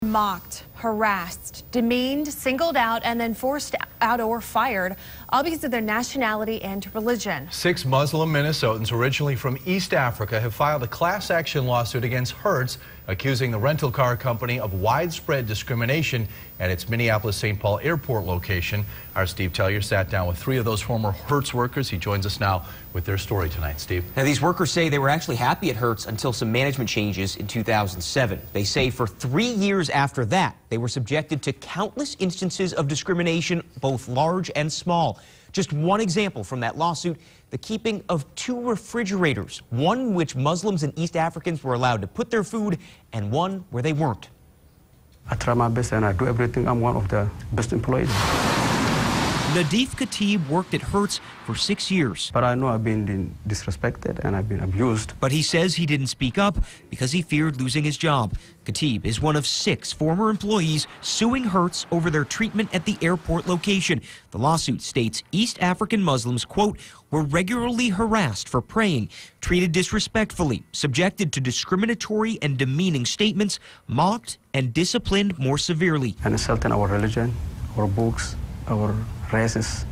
Mocked, harassed, demeaned, singled out, and then forced out or fired, all because of their nationality and religion. 6 Muslim Minnesotans originally from East Africa have filed a class action lawsuit against Hertz, accusing the rental car company of widespread discrimination at its Minneapolis-St. Paul airport location. Our Steve Tellier sat down with 3 of those former Hertz workers. He joins us now with their story tonight. Steve. Now, these workers say they were actually happy at Hertz until some management changes in 2007. They say for 3 years after that, they were subjected to countless instances of discrimination, both large and small. Just one example from that lawsuit, the keeping of 2 refrigerators, one in which Muslims and East Africans were allowed to put their food and one where they weren't. I try my best and I do everything. I'm one of the best employees. Nadif Khatib worked at Hertz for 6 years. But I know I've been disrespected and I've been abused. But he says he didn't speak up because he feared losing his job. Khatib is one of 6 former employees suing Hertz over their treatment at the airport location. The lawsuit states East African Muslims, quote, were regularly harassed for praying, treated disrespectfully, subjected to discriminatory and demeaning statements, mocked and disciplined more severely. And insulting our religion, our books, our races,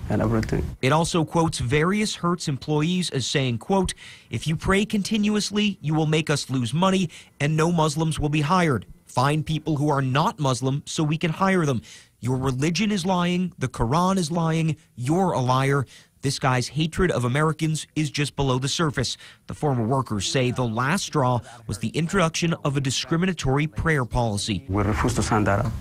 and everything. It also quotes various Hertz employees as saying, quote, if you pray continuously, you will make us lose money and no Muslims will be hired. Find people who are not Muslim so we can hire them. Your religion is lying. The Quran is lying. You're a liar. This guy's hatred of Americans is just below the surface. The former workers say the last straw was the introduction of a discriminatory prayer policy. We refused to sign that up.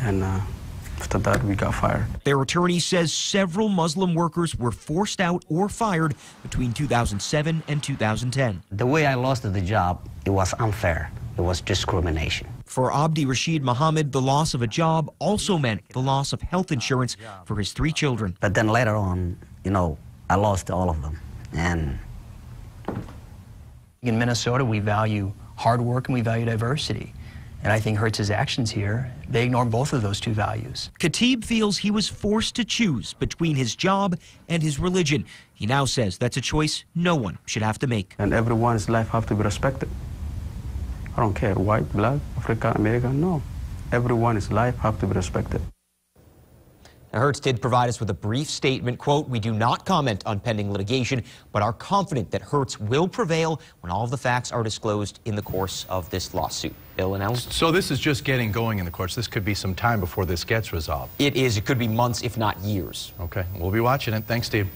And after that, we got fired. Their attorney says several Muslim workers were forced out or fired between 2007 and 2010. The way I lost the job, it was unfair. It was discrimination. For Abdi Rashid Muhammad, the loss of a job also meant the loss of health insurance for his 3 children. But then later on, you know, I lost all of them. And in Minnesota, we value hard work and we value diversity. And I think Hertz's actions here, they ignore both of those 2 values. Khatib feels he was forced to choose between his job and his religion. He now says that's a choice no one should have to make. And everyone's life have to be respected. I don't care, white, black, African, American, no. Everyone's life have to be respected. Now, Hertz did provide us with a brief statement, quote, we do not comment on pending litigation, but are confident that Hertz will prevail when all of the facts are disclosed in the course of this lawsuit. Bill and Ellen? So this is just getting going in the courts. This could be some time before this gets resolved. It is. It could be months, if not years. Okay. We'll be watching it. Thanks, Steve.